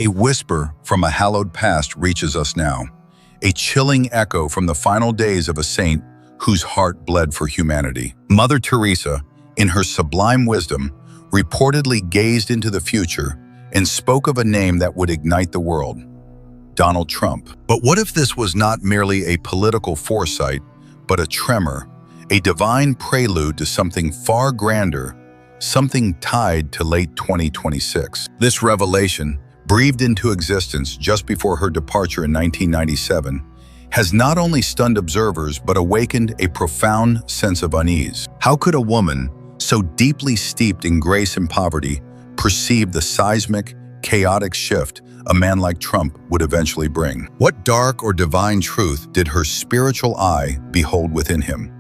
A whisper from a hallowed past reaches us now, a chilling echo from the final days of a saint whose heart bled for humanity. Mother Teresa, in her sublime wisdom, reportedly gazed into the future and spoke of a name that would ignite the world: Donald Trump. But what if this was not merely a political foresight, but a tremor, a divine prelude to something far grander, something tied to late 2026? This revelation, breathed into existence just before her departure in 1997, has not only stunned observers but awakened a profound sense of unease. How could a woman, so deeply steeped in grace and poverty, perceive the seismic, chaotic shift a man like Trump would eventually bring? What dark or divine truth did her spiritual eye behold within him?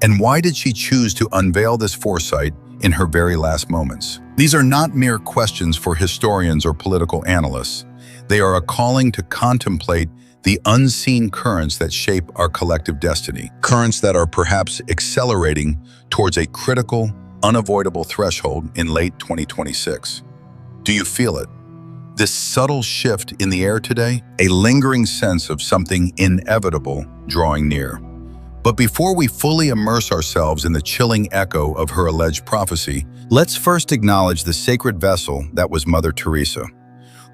And why did she choose to unveil this foresight in her very last moments? These are not mere questions for historians or political analysts. They are a calling to contemplate the unseen currents that shape our collective destiny, currents that are perhaps accelerating towards a critical, unavoidable threshold in late 2026. Do you feel it? This subtle shift in the air today, a lingering sense of something inevitable drawing near. But before we fully immerse ourselves in the chilling echo of her alleged prophecy, let's first acknowledge the sacred vessel that was Mother Teresa.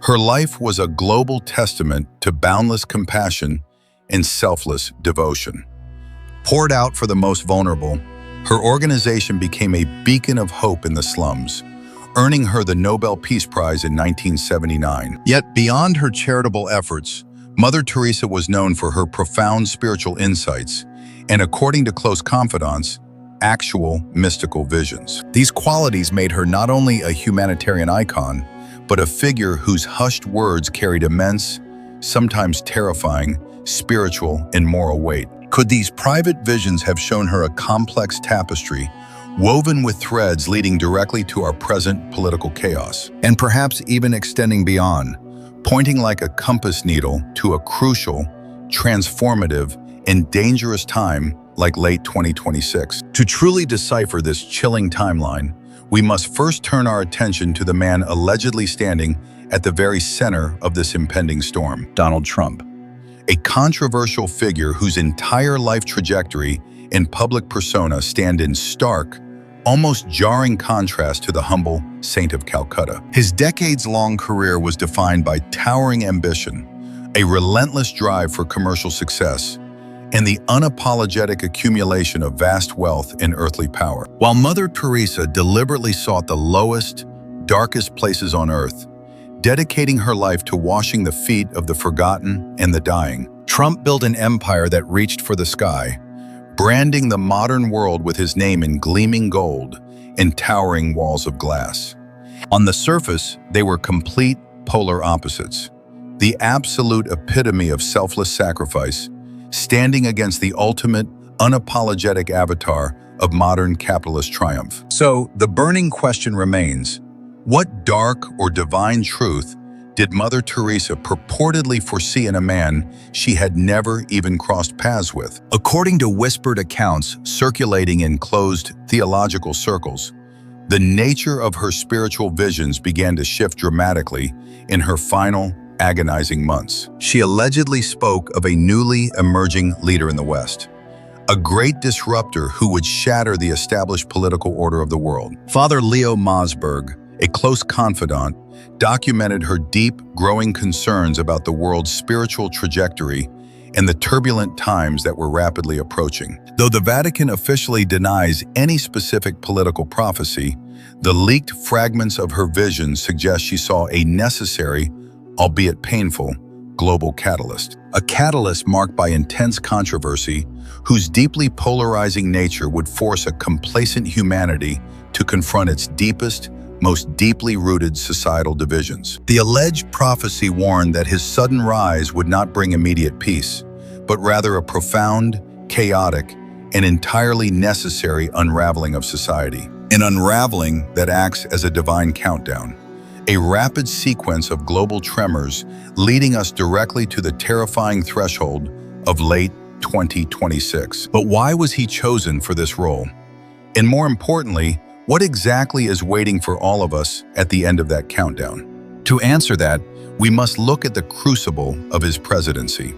Her life was a global testament to boundless compassion and selfless devotion. Poured out for the most vulnerable, her organization became a beacon of hope in the slums, earning her the Nobel Peace Prize in 1979. Yet beyond her charitable efforts, Mother Teresa was known for her profound spiritual insights and, according to close confidants, actual mystical visions. These qualities made her not only a humanitarian icon, but a figure whose hushed words carried immense, sometimes terrifying, spiritual and moral weight. Could these private visions have shown her a complex tapestry, woven with threads leading directly to our present political chaos, and perhaps even extending beyond, pointing like a compass needle to a crucial, transformative, and dangerous time like late 2026? To truly decipher this chilling timeline, we must first turn our attention to the man allegedly standing at the very center of this impending storm: Donald Trump. A controversial figure whose entire life trajectory and public persona stand in stark, almost jarring contrast to the humble Saint of Calcutta. His decades-long career was defined by towering ambition, a relentless drive for commercial success, and the unapologetic accumulation of vast wealth and earthly power. While Mother Teresa deliberately sought the lowest, darkest places on earth, dedicating her life to washing the feet of the forgotten and the dying, Trump built an empire that reached for the sky, branding the modern world with his name in gleaming gold and towering walls of glass. On the surface, they were complete polar opposites, the absolute epitome of selfless sacrifice, standing against the ultimate, unapologetic avatar of modern capitalist triumph. So, the burning question remains: what dark or divine truth did Mother Teresa purportedly foresee in a man she had never even crossed paths with? According to whispered accounts circulating in closed theological circles, the nature of her spiritual visions began to shift dramatically in her final, agonizing months. She allegedly spoke of a newly emerging leader in the West, a great disruptor who would shatter the established political order of the world. Father Leo Mosberg, a close confidant, documented her deep, growing concerns about the world's spiritual trajectory and the turbulent times that were rapidly approaching. Though the Vatican officially denies any specific political prophecy, the leaked fragments of her visions suggest she saw a necessary, albeit painful, global catalyst. A catalyst marked by intense controversy, whose deeply polarizing nature would force a complacent humanity to confront its deepest, most deeply rooted societal divisions. The alleged prophecy warned that his sudden rise would not bring immediate peace, but rather a profound, chaotic, and entirely necessary unraveling of society. An unraveling that acts as a divine countdown, a rapid sequence of global tremors leading us directly to the terrifying threshold of late 2026. But why was he chosen for this role? And more importantly, what exactly is waiting for all of us at the end of that countdown? To answer that, we must look at the crucible of his presidency,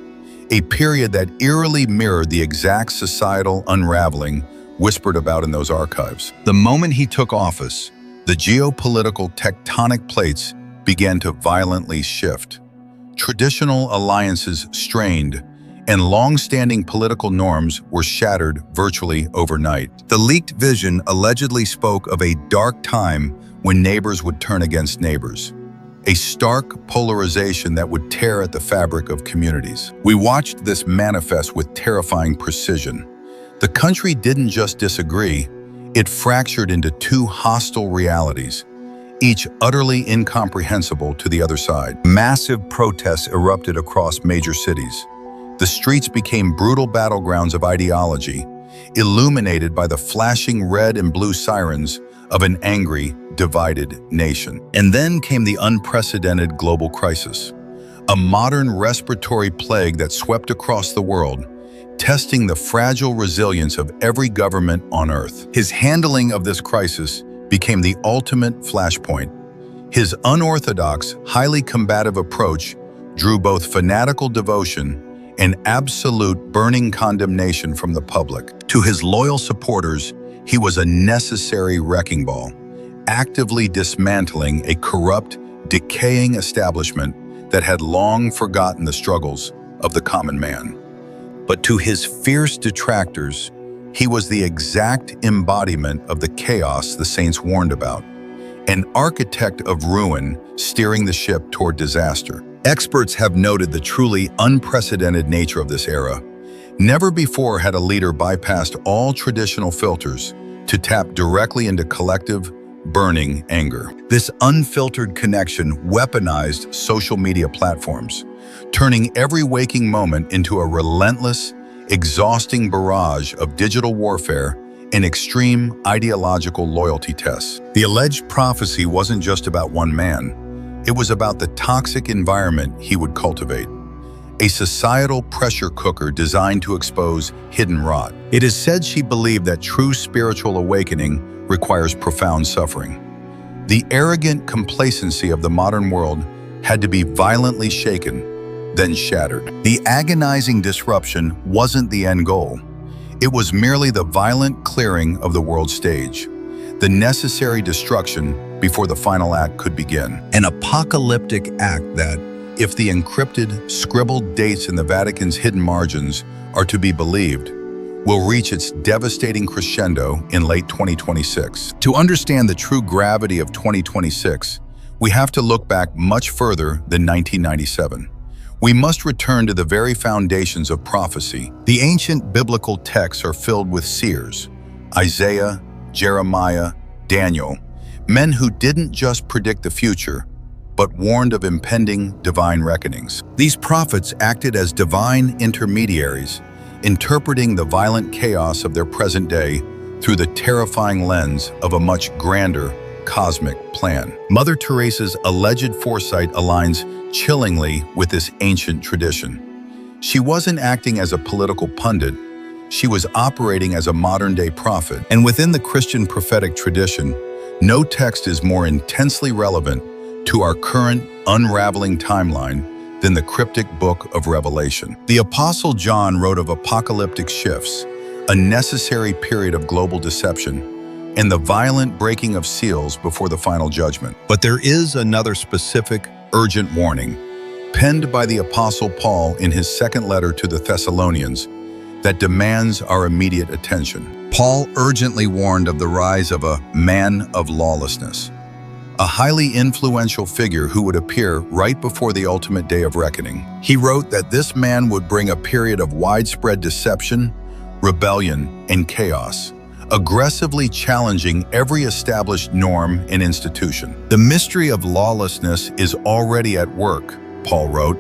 a period that eerily mirrored the exact societal unraveling whispered about in those archives. The moment he took office, the geopolitical tectonic plates began to violently shift. Traditional alliances strained, and long-standing political norms were shattered virtually overnight. The leaked vision allegedly spoke of a dark time when neighbors would turn against neighbors, a stark polarization that would tear at the fabric of communities. We watched this manifest with terrifying precision. The country didn't just disagree, it fractured into two hostile realities, each utterly incomprehensible to the other side. Massive protests erupted across major cities. The streets became brutal battlegrounds of ideology, illuminated by the flashing red and blue sirens of an angry, divided nation. And then came the unprecedented global crisis, a modern respiratory plague that swept across the world, testing the fragile resilience of every government on Earth. His handling of this crisis became the ultimate flashpoint. His unorthodox, highly combative approach drew both fanatical devotion and absolute burning condemnation from the public. To his loyal supporters, he was a necessary wrecking ball, actively dismantling a corrupt, decaying establishment that had long forgotten the struggles of the common man. But to his fierce detractors, he was the exact embodiment of the chaos the saints warned about, an architect of ruin steering the ship toward disaster. Experts have noted the truly unprecedented nature of this era. Never before had a leader bypassed all traditional filters to tap directly into collective, burning anger. This unfiltered connection weaponized social media platforms, turning every waking moment into a relentless, exhausting barrage of digital warfare and extreme ideological loyalty tests. The alleged prophecy wasn't just about one man. It was about the toxic environment he would cultivate, a societal pressure cooker designed to expose hidden rot. It is said she believed that true spiritual awakening requires profound suffering. The arrogant complacency of the modern world had to be violently shaken, then shattered. The agonizing disruption wasn't the end goal. It was merely the violent clearing of the world stage, the necessary destruction before the final act could begin. An apocalyptic act that, if the encrypted, scribbled dates in the Vatican's hidden margins are to be believed, will reach its devastating crescendo in late 2026. To understand the true gravity of 2026, we have to look back much further than 1997. We must return to the very foundations of prophecy. The ancient biblical texts are filled with seers, Isaiah, Jeremiah, Daniel, men who didn't just predict the future, but warned of impending divine reckonings. These prophets acted as divine intermediaries, interpreting the violent chaos of their present day through the terrifying lens of a much grander cosmic plan. Mother Teresa's alleged foresight aligns chillingly with this ancient tradition. She wasn't acting as a political pundit, she was operating as a modern-day prophet. And within the Christian prophetic tradition, no text is more intensely relevant to our current unraveling timeline than the cryptic book of Revelation. The Apostle John wrote of apocalyptic shifts, a necessary period of global deception, and the violent breaking of seals before the final judgment. But there is another specific, urgent warning, penned by the Apostle Paul in his second letter to the Thessalonians, that demands our immediate attention. Paul urgently warned of the rise of a man of lawlessness, a highly influential figure who would appear right before the ultimate day of reckoning. He wrote that this man would bring a period of widespread deception, rebellion, and chaos, aggressively challenging every established norm and institution. The mystery of lawlessness is already at work, Paul wrote,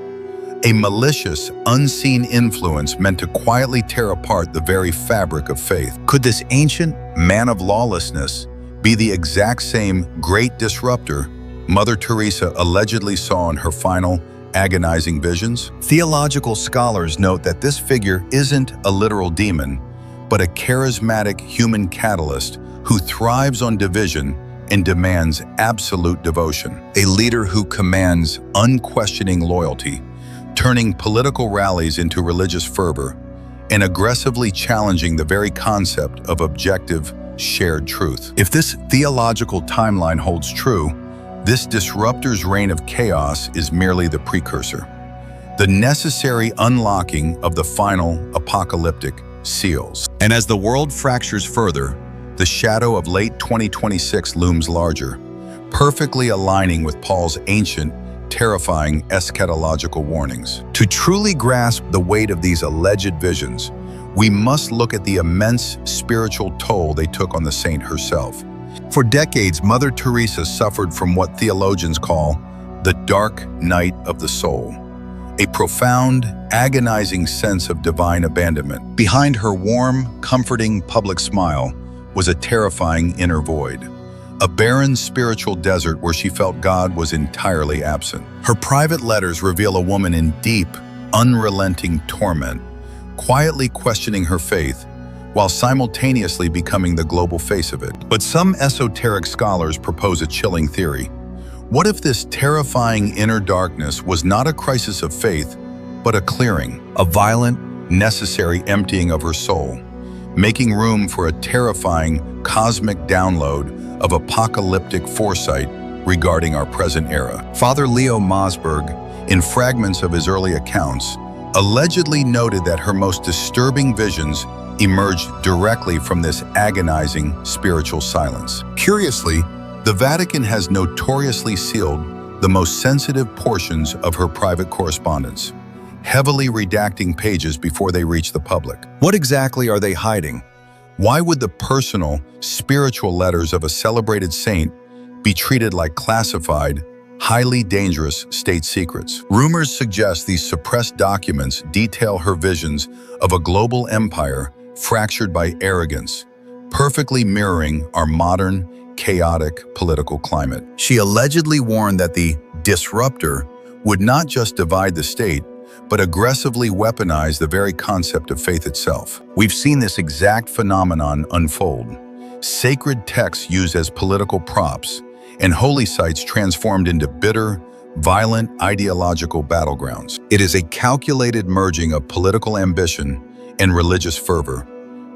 a malicious, unseen influence meant to quietly tear apart the very fabric of faith. Could this ancient man of lawlessness be the exact same great disruptor Mother Teresa allegedly saw in her final, agonizing visions? Theological scholars note that this figure isn't a literal demon, but a charismatic human catalyst who thrives on division and demands absolute devotion. A leader who commands unquestioning loyalty, turning political rallies into religious fervor, and aggressively challenging the very concept of objective, shared truth. If this theological timeline holds true, this disruptor's reign of chaos is merely the precursor, the necessary unlocking of the final apocalyptic seals. And as the world fractures further, the shadow of late 2026 looms larger, perfectly aligning with Paul's ancient, terrifying eschatological warnings. To truly grasp the weight of these alleged visions, we must look at the immense spiritual toll they took on the saint herself. For decades, Mother Teresa suffered from what theologians call the dark night of the soul, a profound, agonizing sense of divine abandonment. Behind her warm, comforting public smile was a terrifying inner void, a barren spiritual desert where she felt God was entirely absent. Her private letters reveal a woman in deep, unrelenting torment, quietly questioning her faith, while simultaneously becoming the global face of it. But some esoteric scholars propose a chilling theory. What if this terrifying inner darkness was not a crisis of faith, but a clearing, a violent, necessary emptying of her soul, making room for a terrifying cosmic download of apocalyptic foresight regarding our present era? Father Leo Mosberg, in fragments of his early accounts, allegedly noted that her most disturbing visions emerged directly from this agonizing spiritual silence. Curiously, the Vatican has notoriously sealed the most sensitive portions of her private correspondence, heavily redacting pages before they reach the public. What exactly are they hiding? Why would the personal, spiritual letters of a celebrated saint be treated like classified, highly dangerous state secrets? Rumors suggest these suppressed documents detail her visions of a global empire fractured by arrogance, perfectly mirroring our modern, chaotic political climate. She allegedly warned that the disruptor would not just divide the state, but aggressively weaponize the very concept of faith itself. We've seen this exact phenomenon unfold. Sacred texts used as political props, and holy sites transformed into bitter, violent ideological battlegrounds. It is a calculated merging of political ambition and religious fervor,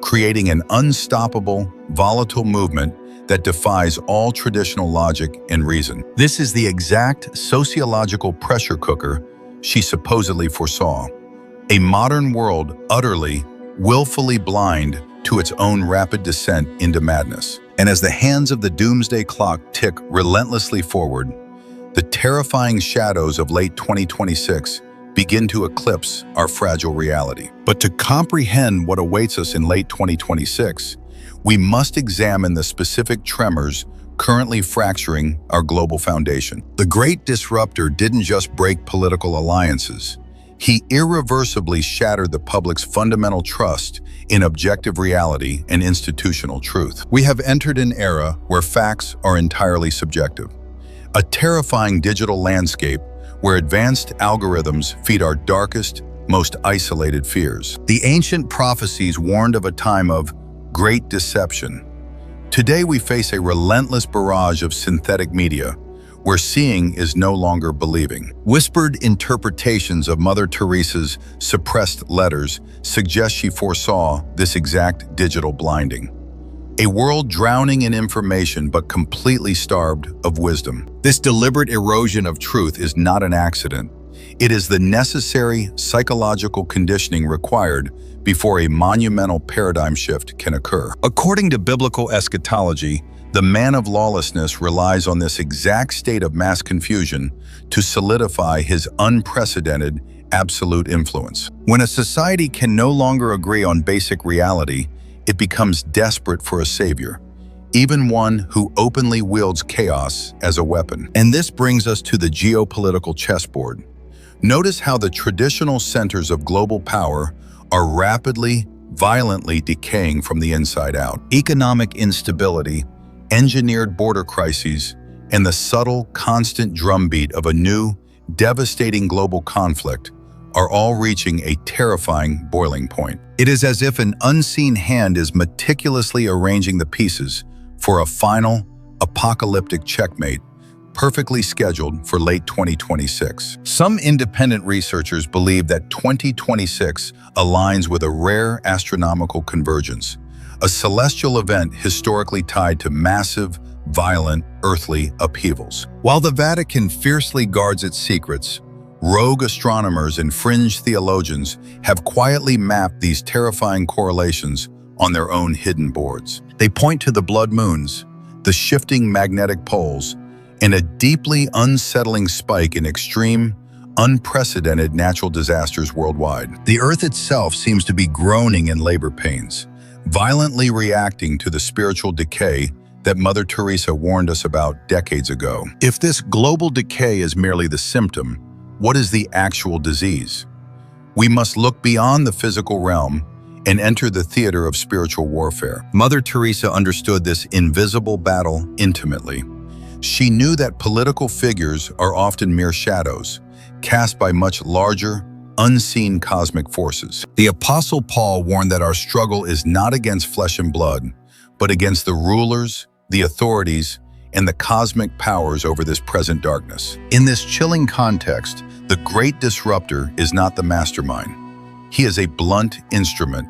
creating an unstoppable, volatile movement that defies all traditional logic and reason. This is the exact sociological pressure cooker she supposedly foresaw, a modern world utterly, willfully blind to its own rapid descent into madness. And as the hands of the doomsday clock tick relentlessly forward, the terrifying shadows of late 2026 begin to eclipse our fragile reality. But to comprehend what awaits us in late 2026, we must examine the specific tremors currently fracturing our global foundation. The great disruptor didn't just break political alliances. He irreversibly shattered the public's fundamental trust in objective reality and institutional truth. We have entered an era where facts are entirely subjective, a terrifying digital landscape where advanced algorithms feed our darkest, most isolated fears. The ancient prophecies warned of a time of great deception. Today we face a relentless barrage of synthetic media, where seeing is no longer believing. Whispered interpretations of Mother Teresa's suppressed letters suggest she foresaw this exact digital blinding. A world drowning in information but completely starved of wisdom. This deliberate erosion of truth is not an accident. It is the necessary psychological conditioning required before a monumental paradigm shift can occur. According to biblical eschatology, the man of lawlessness relies on this exact state of mass confusion to solidify his unprecedented absolute influence. When a society can no longer agree on basic reality, it becomes desperate for a savior, even one who openly wields chaos as a weapon. And this brings us to the geopolitical chessboard. Notice how the traditional centers of global power are rapidly, violently decaying from the inside out. Economic instability, engineered border crises, and the subtle, constant drumbeat of a new, devastating global conflict are all reaching a terrifying boiling point. It is as if an unseen hand is meticulously arranging the pieces for a final, apocalyptic checkmate, perfectly scheduled for late 2026. Some independent researchers believe that 2026 aligns with a rare astronomical convergence, a celestial event historically tied to massive, violent, earthly upheavals. While the Vatican fiercely guards its secrets, rogue astronomers and fringe theologians have quietly mapped these terrifying correlations on their own hidden boards. They point to the blood moons, the shifting magnetic poles, and a deeply unsettling spike in extreme, unprecedented natural disasters worldwide. The Earth itself seems to be groaning in labor pains, violently reacting to the spiritual decay that Mother Teresa warned us about decades ago. If this global decay is merely the symptom, what is the actual disease? We must look beyond the physical realm and enter the theater of spiritual warfare. Mother Teresa understood this invisible battle intimately. She knew that political figures are often mere shadows, cast by much larger, unseen cosmic forces. The Apostle Paul warned that our struggle is not against flesh and blood, but against the rulers, the authorities, and the cosmic powers over this present darkness. In this chilling context, the great disruptor is not the mastermind. He is a blunt instrument,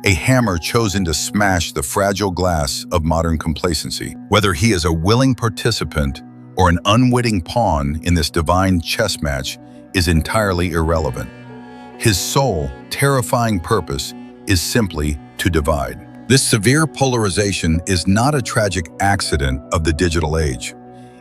a hammer chosen to smash the fragile glass of modern complacency. Whether he is a willing participant or an unwitting pawn in this divine chess match is entirely irrelevant. His sole, terrifying purpose is simply to divide. This severe polarization is not a tragic accident of the digital age.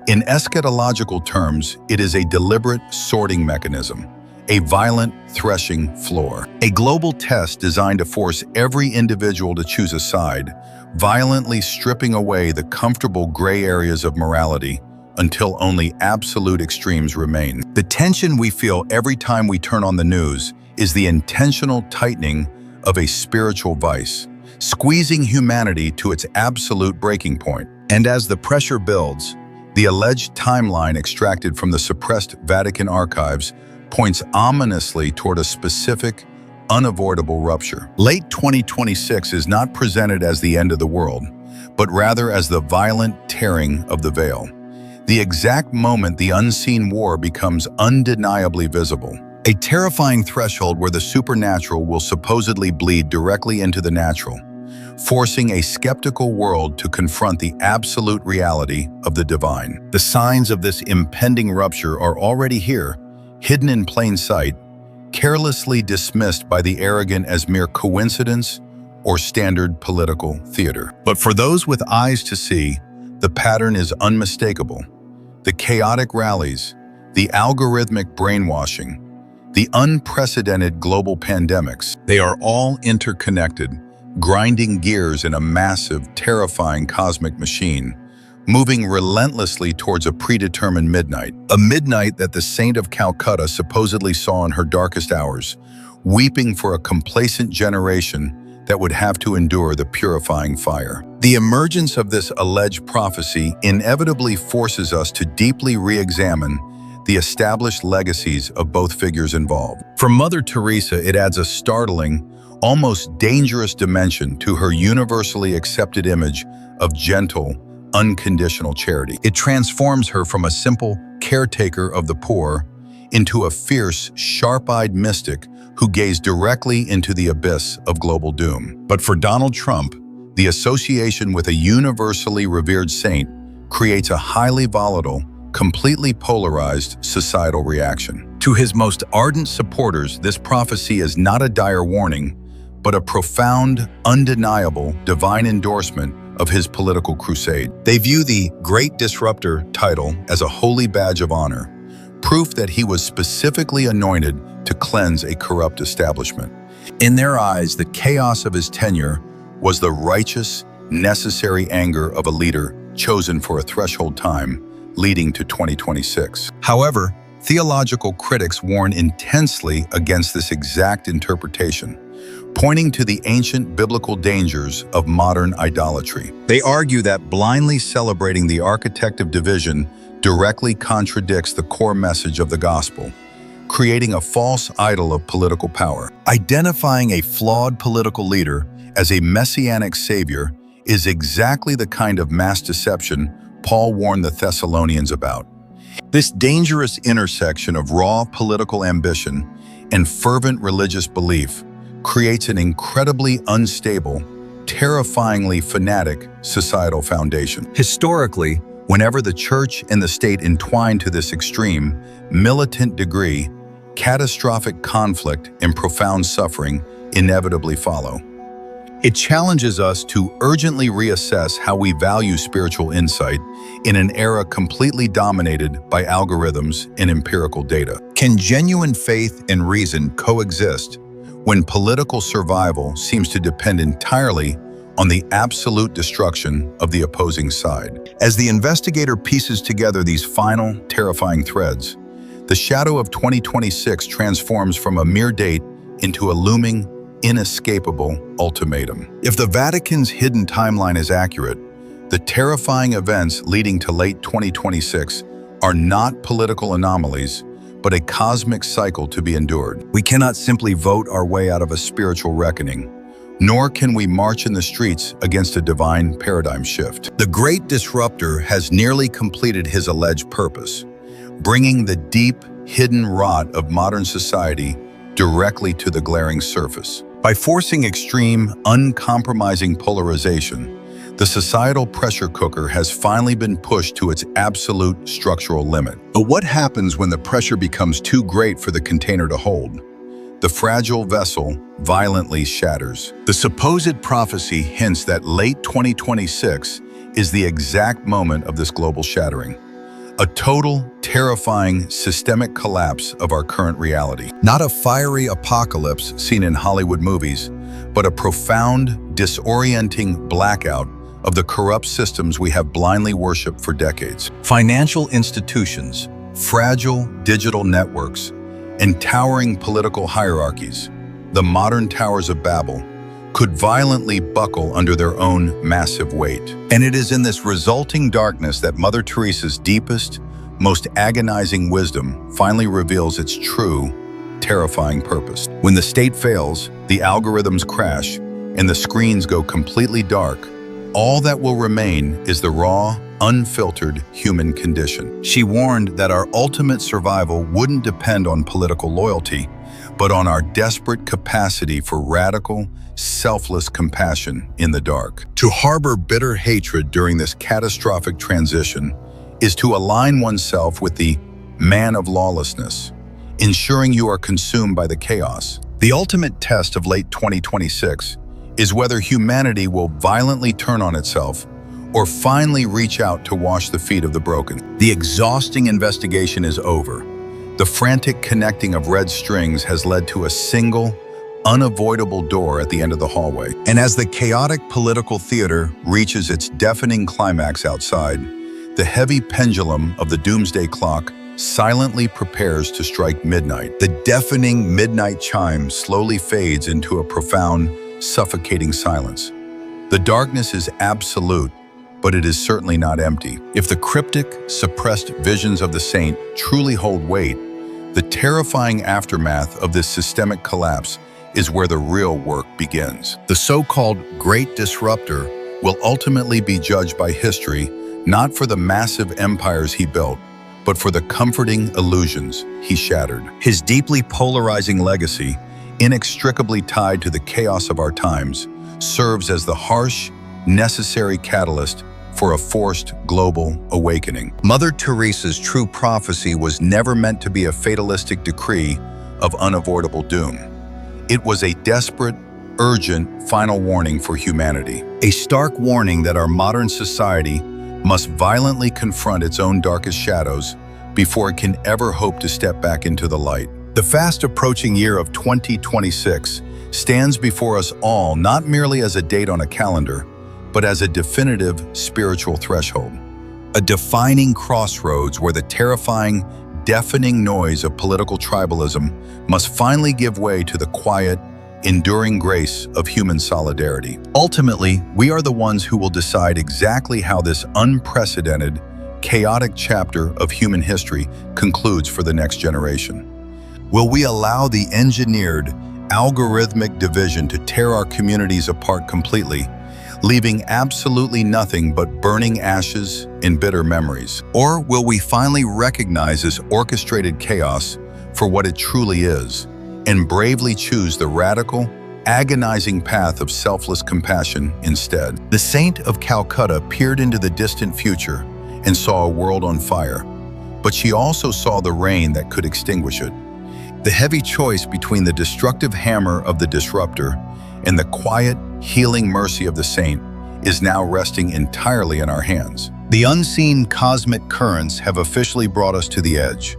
In eschatological terms, it is a deliberate sorting mechanism, a violent threshing floor, a global test designed to force every individual to choose a side, violently stripping away the comfortable gray areas of morality until only absolute extremes remain. The tension we feel every time we turn on the news is the intentional tightening of a spiritual vice, squeezing humanity to its absolute breaking point. And as the pressure builds, the alleged timeline extracted from the suppressed Vatican archives points ominously toward a specific, unavoidable rupture. Late 2026 is not presented as the end of the world, but rather as the violent tearing of the veil, the exact moment the unseen war becomes undeniably visible. A terrifying threshold where the supernatural will supposedly bleed directly into the natural, forcing a skeptical world to confront the absolute reality of the divine. The signs of this impending rupture are already here, hidden in plain sight, carelessly dismissed by the arrogant as mere coincidence or standard political theater. But for those with eyes to see, the pattern is unmistakable. The chaotic rallies, the algorithmic brainwashing, the unprecedented global pandemics, they are all interconnected, grinding gears in a massive, terrifying cosmic machine, moving relentlessly towards a predetermined midnight, a midnight that the Saint of Calcutta supposedly saw in her darkest hours, weeping for a complacent generation that would have to endure the purifying fire. The emergence of this alleged prophecy inevitably forces us to deeply re-examine the established legacies of both figures involved. For Mother Teresa, it adds a startling, almost dangerous dimension to her universally accepted image of gentle, unconditional charity. It transforms her from a simple caretaker of the poor into a fierce, sharp-eyed mystic who gazed directly into the abyss of global doom. But for Donald Trump, the association with a universally revered saint creates a highly volatile, completely polarized societal reaction. To his most ardent supporters, this prophecy is not a dire warning, but a profound, undeniable divine endorsement of his political crusade. They view the Great Disruptor title as a holy badge of honor, proof that he was specifically anointed to cleanse a corrupt establishment. In their eyes, the chaos of his tenure was the righteous, necessary anger of a leader chosen for a threshold time leading to 2026. However, theological critics warn intensely against this exact interpretation, pointing to the ancient biblical dangers of modern idolatry. They argue that blindly celebrating the architect of division directly contradicts the core message of the gospel, creating a false idol of political power. Identifying a flawed political leader as a messianic savior is exactly the kind of mass deception Paul warned the Thessalonians about. This dangerous intersection of raw political ambition and fervent religious belief creates an incredibly unstable, terrifyingly fanatic societal foundation. Historically, whenever the church and the state entwine to this extreme, militant degree, catastrophic conflict and profound suffering inevitably follow. It challenges us to urgently reassess how we value spiritual insight in an era completely dominated by algorithms and empirical data. Can genuine faith and reason coexist when political survival seems to depend entirely on the absolute destruction of the opposing side? As the investigator pieces together these final, terrifying threads, the shadow of 2026 transforms from a mere date into a looming, inescapable ultimatum. If the Vatican's hidden timeline is accurate, the terrifying events leading to late 2026 are not political anomalies, but a cosmic cycle to be endured. We cannot simply vote our way out of a spiritual reckoning, nor can we march in the streets against a divine paradigm shift. The Great Disruptor has nearly completed his alleged purpose, bringing the deep, hidden rot of modern society directly to the glaring surface. By forcing extreme, uncompromising polarization, the societal pressure cooker has finally been pushed to its absolute structural limit. But what happens when the pressure becomes too great for the container to hold? The fragile vessel violently shatters. The supposed prophecy hints that late 2026 is the exact moment of this global shattering. A total, terrifying, systemic collapse of our current reality. Not a fiery apocalypse seen in Hollywood movies, but a profound, disorienting blackout of the corrupt systems we have blindly worshipped for decades. Financial institutions, fragile digital networks, and towering political hierarchies, the modern towers of Babel, could violently buckle under their own massive weight. And it is in this resulting darkness that Mother Teresa's deepest, most agonizing wisdom finally reveals its true, terrifying purpose. When the state fails, the algorithms crash, and the screens go completely dark, all that will remain is the raw, unfiltered human condition. She warned that our ultimate survival wouldn't depend on political loyalty, but on our desperate capacity for radical, selfless compassion in the dark. To harbor bitter hatred during this catastrophic transition is to align oneself with the man of lawlessness, ensuring you are consumed by the chaos. The ultimate test of late 2026 is whether humanity will violently turn on itself or finally reach out to wash the feet of the broken. The exhausting investigation is over. The frantic connecting of red strings has led to a single, unavoidable door at the end of the hallway. And as the chaotic political theater reaches its deafening climax outside, the heavy pendulum of the doomsday clock silently prepares to strike midnight. The deafening midnight chime slowly fades into a profound, suffocating silence. The darkness is absolute, but it is certainly not empty. If the cryptic, suppressed visions of the saint truly hold weight, the terrifying aftermath of this systemic collapse is where the real work begins. The so-called Great Disruptor will ultimately be judged by history not for the massive empires he built, but for the comforting illusions he shattered. His deeply polarizing legacy, inextricably tied to the chaos of our times, serves as the harsh, necessary catalyst for a forced global awakening. Mother Teresa's true prophecy was never meant to be a fatalistic decree of unavoidable doom. It was a desperate, urgent, final warning for humanity. A stark warning that our modern society must violently confront its own darkest shadows before it can ever hope to step back into the light. The fast approaching year of 2026 stands before us all not merely as a date on a calendar, but as a definitive spiritual threshold. A defining crossroads where the terrifying, deafening noise of political tribalism must finally give way to the quiet, enduring grace of human solidarity. Ultimately, we are the ones who will decide exactly how this unprecedented, chaotic chapter of human history concludes for the next generation. Will we allow the engineered, algorithmic division to tear our communities apart completely, leaving absolutely nothing but burning ashes and bitter memories? Or will we finally recognize this orchestrated chaos for what it truly is, and bravely choose the radical, agonizing path of selfless compassion instead? The Saint of Calcutta peered into the distant future and saw a world on fire, but she also saw the rain that could extinguish it. The heavy choice between the destructive hammer of the disruptor and the quiet, healing mercy of the saint is now resting entirely in our hands. The unseen cosmic currents have officially brought us to the edge.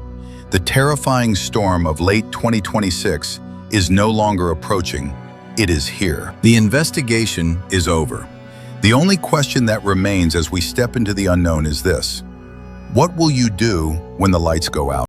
The terrifying storm of late 2026 is no longer approaching, it is here. The investigation is over. The only question that remains as we step into the unknown is this: what will you do when the lights go out?